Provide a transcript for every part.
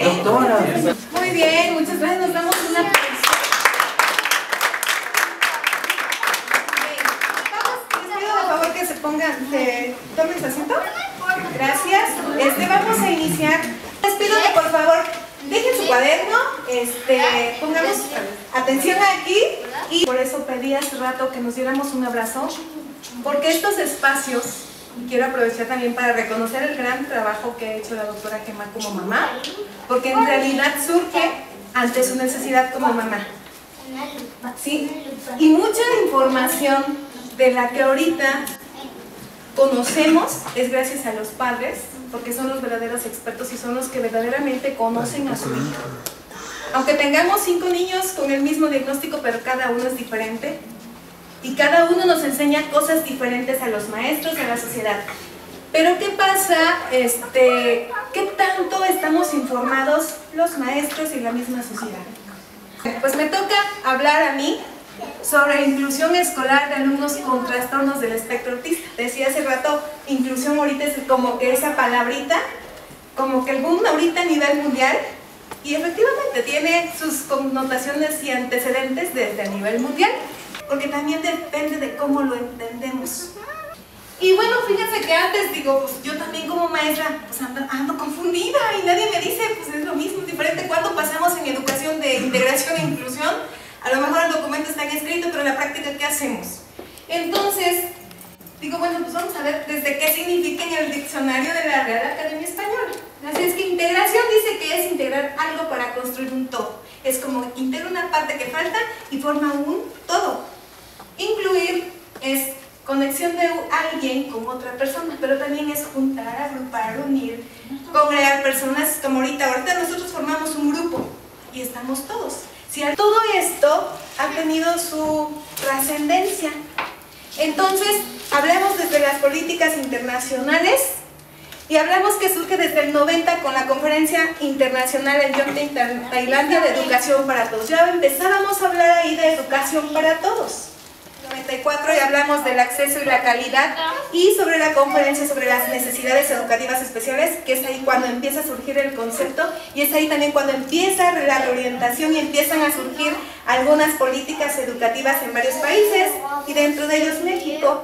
Doctora. Muy bien, muchas gracias. Nos damos una aplauso. Vamos, les pido de favor que se pongan, tomen su asiento. Gracias. Vamos a iniciar. Les pido que por favor dejen su cuaderno, pongamos atención aquí, y por eso pedí hace rato que nos diéramos un abrazo, porque estos espacios, y quiero aprovechar también para reconocer el gran trabajo que ha hecho la doctora Gemma como mamá, porque en realidad surge ante su necesidad como mamá, ¿sí? Y mucha información de la que ahorita conocemos es gracias a los padres, porque son los verdaderos expertos y son los que verdaderamente conocen a su hijo. Aunque tengamos 5 niños con el mismo diagnóstico, pero cada uno es diferente, y cada uno nos enseña cosas diferentes a los maestros, a la sociedad. Pero ¿qué pasa? ¿Qué tanto estamos informados los maestros y la misma sociedad? Pues me toca hablar a mí sobre la inclusión escolar de alumnos con trastornos del espectro autista. Decía hace rato, inclusión ahorita es como que esa palabrita, como que el boom ahorita a nivel mundial, y efectivamente tiene sus connotaciones y antecedentes desde a nivel mundial, porque también depende de cómo lo entendemos. Y bueno, fíjense que antes, digo, pues yo también como maestra, pues ando confundida y nadie me dice, pues es lo mismo, diferente. Cuando pasamos en educación de integración e inclusión, a lo mejor el documento está en escrito, pero en la práctica, ¿qué hacemos? Entonces, digo, bueno, pues vamos a ver desde qué significa en el diccionario de la Real Academia Española. Así es que integración dice que es integrar algo para construir un todo. Es como integra una parte que falta y forma un todo. Incluir es conexión de alguien con otra persona, pero también es juntar, agrupar, unir, congregar personas, como ahorita nosotros formamos un grupo y estamos todos. Si todo esto ha tenido su trascendencia, entonces hablamos desde las políticas internacionales y hablamos que surge desde el 90 con la Conferencia Internacional en Yongtan, Tailandia, de Educación para Todos. Ya empezábamos a hablar ahí de educación para todos. 94 y hablamos del acceso y la calidad, y sobre la conferencia sobre las necesidades educativas especiales, que es ahí cuando empieza a surgir el concepto, y es ahí también cuando empieza la reorientación y empiezan a surgir algunas políticas educativas en varios países, y dentro de ellos México.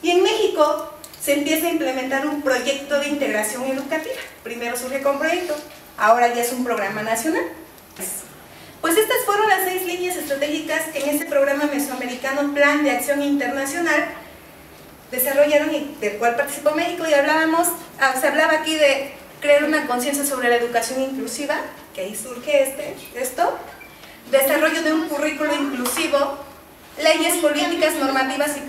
Y en México se empieza a implementar un proyecto de integración educativa. Primero surge con proyecto, ahora ya es un programa nacional. Pues estas fueron las 6 líneas estratégicas que en este programa mesoamericano Plan de Acción Internacional desarrollaron y del cual participó México, y se hablaba aquí de crear una conciencia sobre la educación inclusiva, que ahí surge esto, desarrollo de un currículo inclusivo, leyes, políticas, normativas y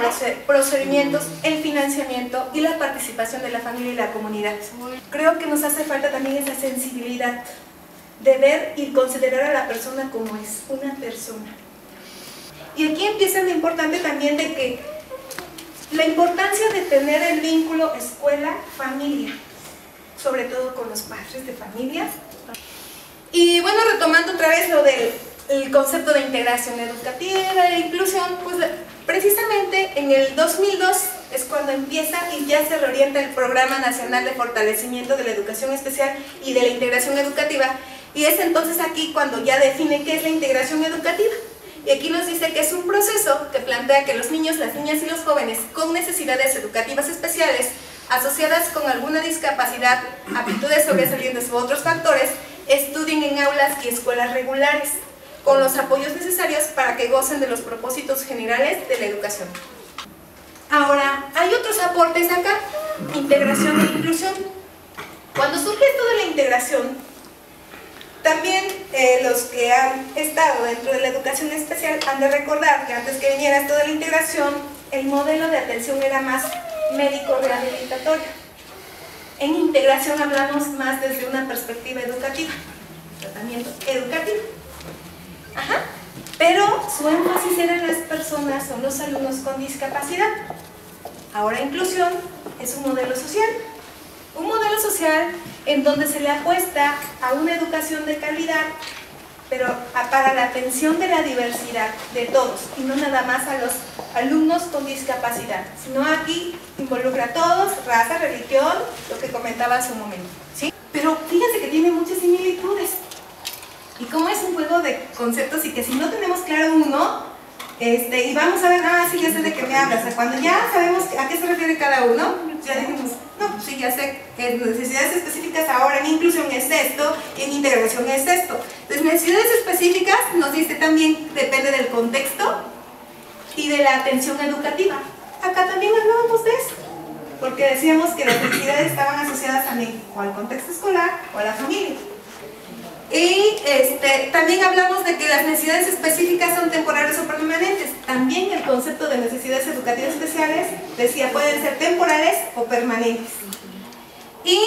procedimientos, el financiamiento y la participación de la familia y la comunidad. Creo que nos hace falta también esa sensibilidad de ver y considerar a la persona como es, una persona. Y aquí empieza lo importante también de que la importancia de tener el vínculo escuela-familia, sobre todo con los padres de familia. Y bueno, retomando otra vez lo del concepto de integración educativa e inclusión, pues precisamente en el 2002 es cuando empieza y ya se reorienta el Programa Nacional de Fortalecimiento de la Educación Especial y de la Integración Educativa. Y es entonces aquí cuando ya define qué es la integración educativa. Y aquí nos dice que es un proceso que plantea que los niños, las niñas y los jóvenes con necesidades educativas especiales asociadas con alguna discapacidad, aptitudes sobresalientes u otros factores, estudien en aulas y escuelas regulares, con los apoyos necesarios para que gocen de los propósitos generales de la educación. Ahora, hay otros aportes acá, integración e inclusión. Cuando surge esto de la integración, también los que han estado dentro de la educación especial han de recordar que antes que viniera esto de la integración, el modelo de atención era más médico-rehabilitatorio. En integración hablamos más desde una perspectiva educativa, tratamiento educativo. Pero su énfasis era en las personas o los alumnos con discapacidad. Ahora inclusión es un modelo social. Un modelo social en donde se le apuesta a una educación de calidad pero para la atención de la diversidad de todos, y no nada más a los alumnos con discapacidad, sino aquí involucra a todos, raza, religión, lo que comentaba hace un momento, ¿sí? Pero fíjense que tiene muchas similitudes. Y como es un juego de conceptos y que si no tenemos claro uno, y vamos a ver, sí, ya sé de qué me hablas, o sea, cuando ya sabemos a qué se refiere cada uno, ya dijimos, no, pues sí, ya sé que necesidades específicas ahora en inclusión es esto, y en integración es esto. Entonces, necesidades específicas nos dice también, depende del contexto y de la atención educativa. Acá también hablábamos de eso, porque decíamos que las necesidades estaban asociadas también o al contexto escolar o a la familia. Y también hablamos de que las necesidades específicas son temporales o permanentes. También el concepto de necesidades educativas especiales decía pueden ser temporales o permanentes. Y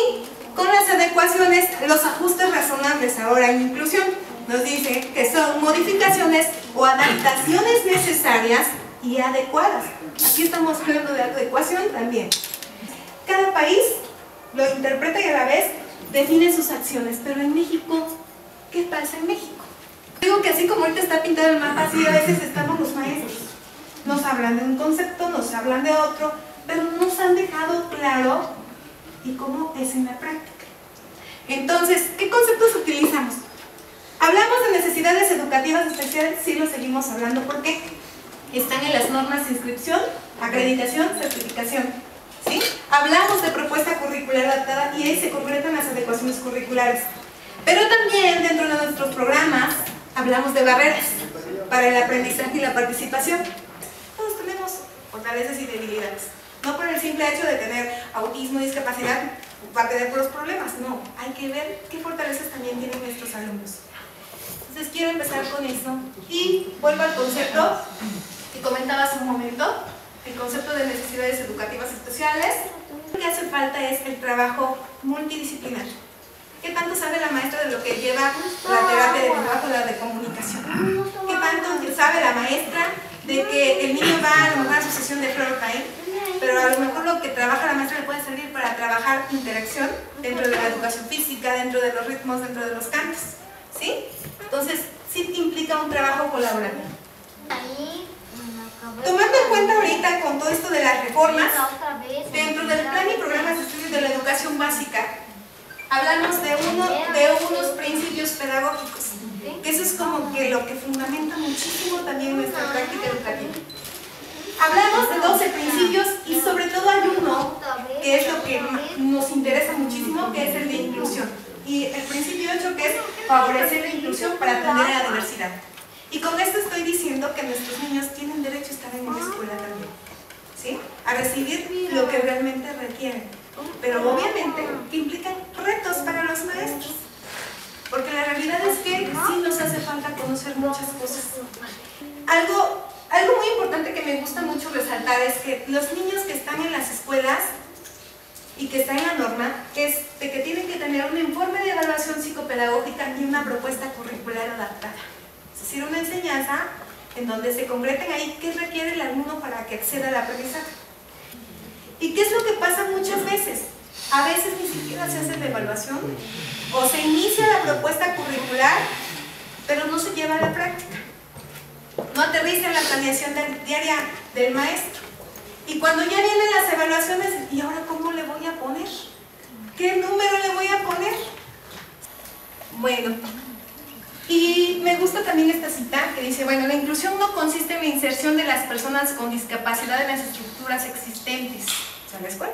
con las adecuaciones, los ajustes razonables ahora en inclusión nos dice que son modificaciones o adaptaciones necesarias y adecuadas. Aquí estamos hablando de adecuación también. Cada país lo interpreta y a la vez define sus acciones, pero en México, ¿qué pasa en México? Digo que así como ahorita está pintado el mapa, así a veces estamos los maestros. Nos hablan de un concepto, nos hablan de otro, pero no nos han dejado claro y cómo es en la práctica. Entonces, ¿qué conceptos utilizamos? Hablamos de necesidades educativas especiales, sí lo seguimos hablando porque están en las normas de inscripción, acreditación, certificación. ¿Sí? Hablamos de propuesta curricular adaptada y ahí se completan las adecuaciones curriculares. Pero también dentro de nuestros programas hablamos de barreras para el aprendizaje y la participación. Todos tenemos fortalezas y debilidades. No por el simple hecho de tener autismo y discapacidad va a tener puros problemas. No, hay que ver qué fortalezas también tienen nuestros alumnos. Entonces quiero empezar con eso y vuelvo al concepto que comentaba hace un momento, el concepto de necesidades educativas especiales. Lo que hace falta es el trabajo multidisciplinar. ¿Qué tanto sabe la maestra de lo que lleva la terapia de lenguaje o la de comunicación? ¿Qué tanto sabe la maestra de que el niño va a lo mejor a su sesión de floor time, pero a lo mejor lo que trabaja la maestra le puede servir para trabajar interacción dentro de la educación física, dentro de los ritmos, dentro de los cantos? ¿Sí? Entonces, sí implica un trabajo colaborativo. Tomando en cuenta ahorita con todo esto de las reformas, dentro del plan y programas de estudios de la educación básica, hablamos de unos principios pedagógicos, que eso es como que lo que fundamenta muchísimo también nuestra práctica educativa. Hablamos de 12 principios y sobre todo hay uno que es lo que nos interesa muchísimo, que es el de inclusión. Y el principio 8 que es favorecer la inclusión para atender a la diversidad. Y con esto estoy diciendo que nuestros niños tienen derecho a estar en la escuela también, ¿sí? A recibir lo que realmente requieren. Pero obviamente que implican retos para los maestros. Porque la realidad es que sí nos hace falta conocer muchas cosas. Algo muy importante que me gusta mucho resaltar es que los niños que están en las escuelas y que está en la norma es de que tienen que tener un informe de evaluación psicopedagógica y una propuesta curricular adaptada. Es decir, una enseñanza en donde se concreten ahí qué requiere el alumno para que acceda al aprendizaje. ¿Y qué es lo que pasa muchas veces? A veces ni siquiera se hace la evaluación o se inicia la propuesta curricular, pero no se lleva a la práctica. No aterriza en la planeación diaria del maestro. Y cuando ya vienen las evaluaciones, ¿y ahora cómo le voy a poner? ¿Qué número le voy a poner? Bueno, y me gusta también esta cita que dice, bueno, la inclusión no consiste en la inserción de las personas con discapacidad en las estructuras existentes, o sea, la escuela,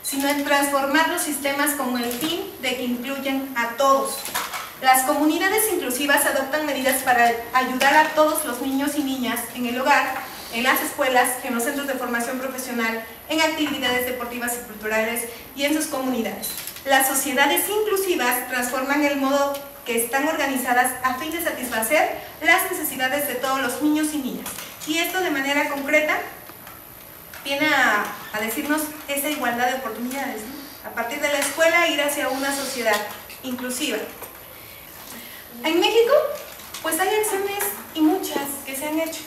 sino en transformar los sistemas con el fin de que incluyan a todos. Las comunidades inclusivas adoptan medidas para ayudar a todos los niños y niñas en el hogar, en las escuelas, en los centros de formación profesional, en actividades deportivas y culturales y en sus comunidades. Las sociedades inclusivas transforman el modo que están organizadas a fin de satisfacer las necesidades de todos los niños y niñas. Y esto de manera concreta viene a decirnos esa igualdad de oportunidades, ¿no? A partir de la escuela ir hacia una sociedad inclusiva. En México, pues hay acciones y muchas que se han hecho,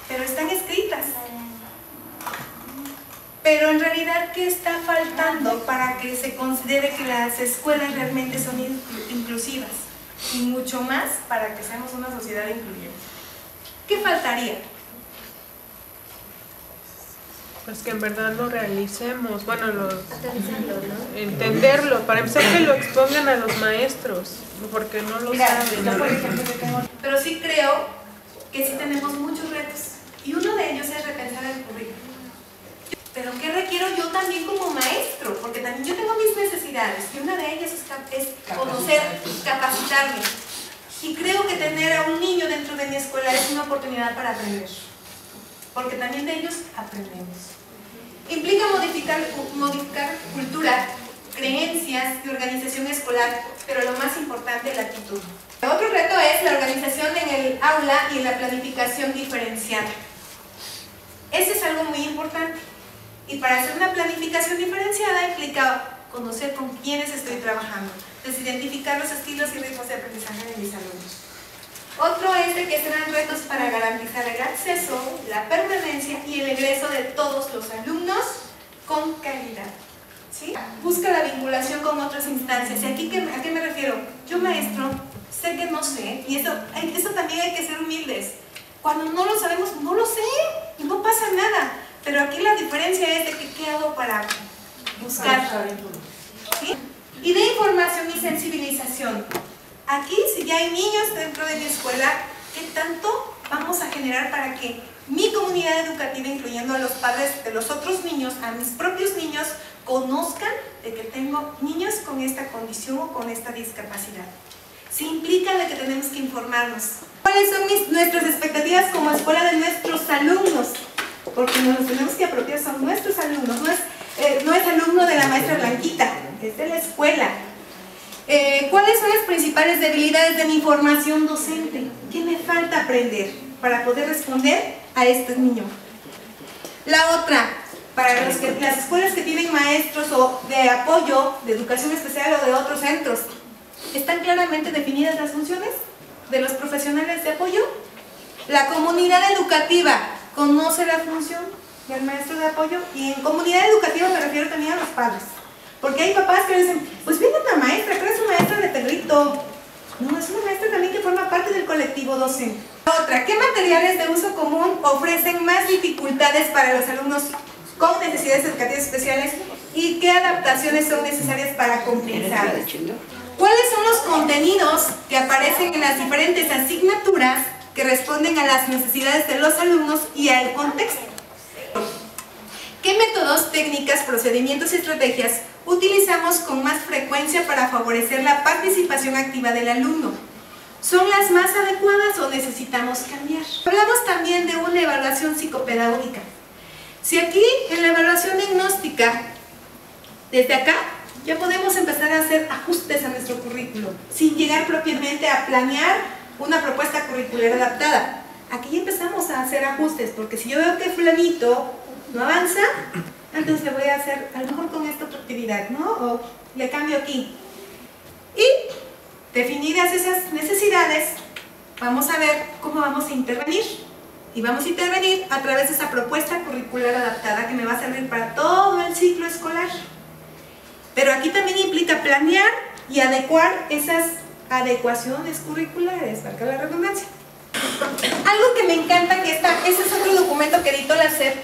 pero están escritas. Pero en realidad, ¿qué está faltando para que se considere que las escuelas realmente son inclusivas? y mucho más para que seamos una sociedad incluyente. ¿Qué faltaría? Pues que en verdad lo realicemos, bueno, Aterrizarlo, ¿no? entenderlo, para empezar que lo expongan a los maestros, porque no lo saben. Yo, por ejemplo, pero sí creo que sí tenemos muchos retos, y uno de ellos es repensar el currículum. Pero ¿qué requiero yo también como maestro? Porque también yo tengo mis necesidades, y una de ellas es conocer, capacitarme. Y creo que tener a un niño dentro de mi escuela es una oportunidad para aprender, porque también de ellos aprendemos. Implica modificar cultura, creencias y organización escolar, pero lo más importante, la actitud. Otro reto es la organización en el aula y la planificación diferenciada. Ese es algo muy importante. Y para hacer una planificación diferenciada implica conocer con quiénes estoy trabajando, desidentificar los estilos y ritmos de aprendizaje de mis alumnos. Otro es de que serán retos para garantizar el acceso, la permanencia y el egreso de todos los alumnos con calidad. ¿Sí? Busca la vinculación con otras instancias. ¿Y aquí a qué me refiero? Yo, maestro, sé que no sé, y eso también hay que ser humildes. Cuando no lo sabemos, no lo sé, y no pasa nada. Pero aquí la diferencia es de que qué hago para buscar. ¿Sí? Y de información y sensibilización. Aquí, si ya hay niños dentro de mi escuela, ¿qué tanto vamos a generar para que mi comunidad educativa, incluyendo a los padres de los otros niños, a mis propios niños, conozcan de que tengo niños con esta condición o con esta discapacidad? Sí implica de que tenemos que informarnos. ¿Cuáles son nuestras expectativas como escuela de nuestros alumnos? Porque nos tenemos que apropiar, son nuestros alumnos, no es alumno de la maestra Blanquita, es de la escuela. ¿Cuáles son las principales debilidades de mi formación docente? ¿Qué me falta aprender para poder responder a este niño? La otra, para las escuelas que tienen maestros o de apoyo, de educación especial o de otros centros, ¿están claramente definidas las funciones de los profesionales de apoyo? La comunidad educativa conoce la función del maestro de apoyo, y en comunidad educativa me refiero también a los padres. Porque hay papás que dicen, pues viene una maestra, pero es una maestra de perrito. No, es una maestra también que forma parte del colectivo docente. Otra, ¿qué materiales de uso común ofrecen más dificultades para los alumnos con necesidades educativas especiales y qué adaptaciones son necesarias para compensarlas? ¿Cuáles son los contenidos que aparecen en las diferentes asignaturas que responden a las necesidades de los alumnos y al contexto? ¿Qué métodos, técnicas, procedimientos y estrategias utilizamos con más frecuencia para favorecer la participación activa del alumno? ¿Son las más adecuadas o necesitamos cambiar? Hablamos también de una evaluación psicopedagógica. Si aquí en la evaluación diagnóstica, desde acá, ya podemos empezar a hacer ajustes a nuestro currículo, sin llegar propiamente a planear una propuesta curricular adaptada. Aquí ya empezamos a hacer ajustes, porque si yo veo que fulanito no avanza, entonces le voy a hacer, a lo mejor con esta otra actividad, ¿no? O le cambio aquí. Y definidas esas necesidades, vamos a ver cómo vamos a intervenir. Y vamos a intervenir a través de esa propuesta curricular adaptada que me va a servir para todo el ciclo escolar. Pero aquí también implica planear y adecuar esas adecuaciones curriculares, marca la redundancia. Algo que me encanta, que ese es otro documento que editó la SEP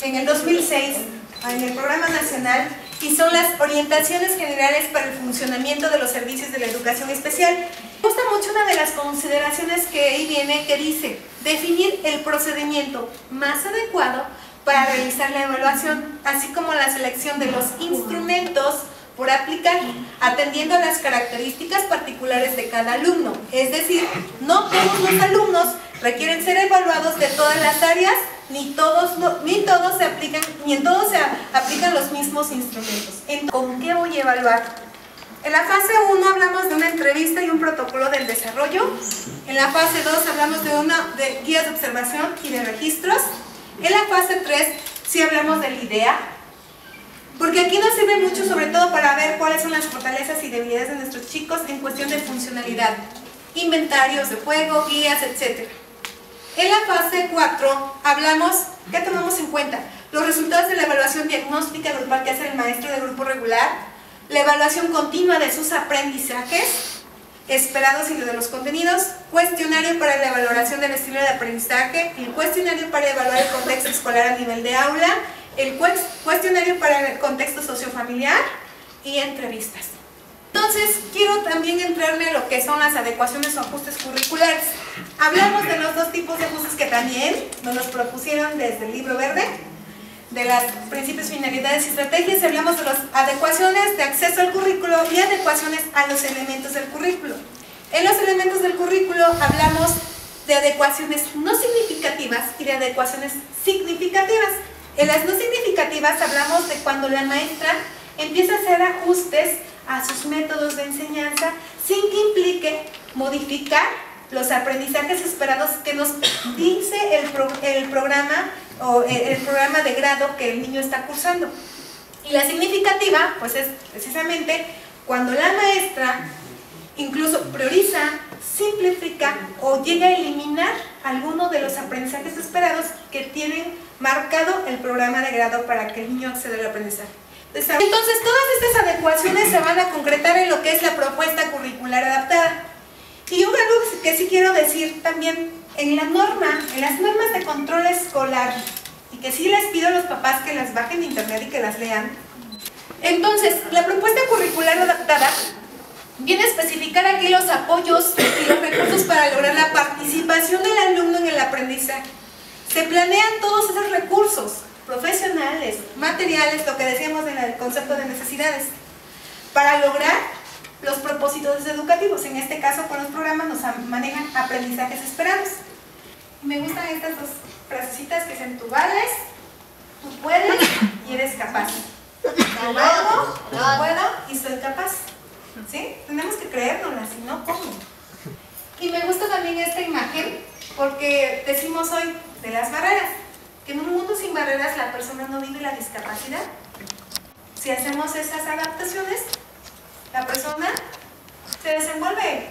en el 2006, en el Programa Nacional, y son las orientaciones generales para el funcionamiento de los servicios de la educación especial. Me gusta mucho una de las consideraciones que ahí viene, que dice, definir el procedimiento más adecuado para realizar la evaluación, así como la selección de los instrumentos por aplicar, atendiendo a las características particulares de cada alumno. Es decir, no todos los alumnos requieren ser evaluados de todas las áreas, ni en todos se aplican los mismos instrumentos. ¿Con qué voy a evaluar? En la fase 1 hablamos de una entrevista y un protocolo del desarrollo. En la fase 2 hablamos de guías de observación y de registros. En la fase 3 sí hablamos del IDEA, porque aquí nos sirve mucho, sobre todo para ver cuáles son las fortalezas y debilidades de nuestros chicos en cuestión de funcionalidad, inventarios de juego, guías, etc. En la fase 4 hablamos, ¿qué tomamos en cuenta? Los resultados de la evaluación diagnóstica grupal que hace el maestro de grupo regular, la evaluación continua de sus aprendizajes, esperados y de los contenidos, cuestionario para la valoración del estilo de aprendizaje, el cuestionario para evaluar el contexto escolar a nivel de aula, el cuestionario para el contexto sociofamiliar y entrevistas. Entonces, quiero también entrarme a lo que son las adecuaciones o ajustes curriculares. Hablamos de los dos tipos de ajustes que también nos los propusieron desde el libro verde, de los principios, finalidades y estrategias. Hablamos de las adecuaciones de acceso al currículo y adecuaciones a los elementos del currículo. En los elementos del currículo hablamos de adecuaciones no significativas y de adecuaciones significativas. En las no significativas hablamos de cuando la maestra empieza a hacer ajustes a sus métodos de enseñanza sin que implique modificar los aprendizajes esperados que nos dice el programa o el programa de grado que el niño está cursando. Y la significativa, pues es precisamente cuando la maestra incluso prioriza, simplifica o llega a eliminar alguno de los aprendizajes esperados que tienen marcado el programa de grado para que el niño acceda al aprendizaje. Entonces, todas estas adecuaciones se van a concretar en lo que es la propuesta curricular adaptada. Y algo que sí quiero decir también, en las normas de control escolar, y que sí les pido a los papás que las bajen de internet y que las lean. Entonces, la propuesta curricular adaptada viene a especificar aquí los apoyos y los recursos para lograr la participación del alumno en el aprendizaje. Se planean todos esos recursos, profesionales, materiales, lo que decíamos en el concepto de necesidades, para lograr los propósitos educativos. En este caso, con los programas nos manejan aprendizajes esperados. Me gustan estas dos frasecitas que dicen: tú vales, tú puedes y eres capaz. Yo valgo, yo puedo y soy capaz. ¿Sí? Tenemos que creérnoslas, si no, ¿cómo? Y me gusta también esta imagen porque decimos hoy de las barreras, que en un mundo sin barreras la persona no vive la discapacidad. Si hacemos esas adaptaciones, la persona se desenvuelve.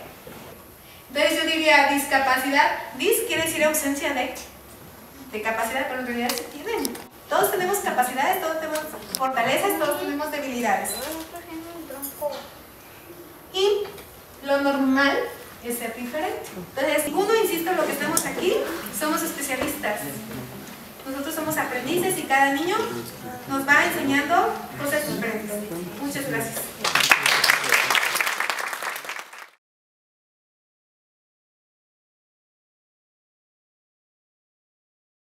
Entonces yo diría discapacidad, dis quiere decir ausencia de capacidad, pero en realidad se tienen. Todos tenemos capacidades, todos tenemos fortalezas, todos tenemos debilidades. Y lo normal es ser diferente. Entonces, ninguno, insisto, lo que estamos aquí, somos especialistas. Nosotros somos aprendices y cada niño nos va enseñando cosas diferentes. Muchas gracias.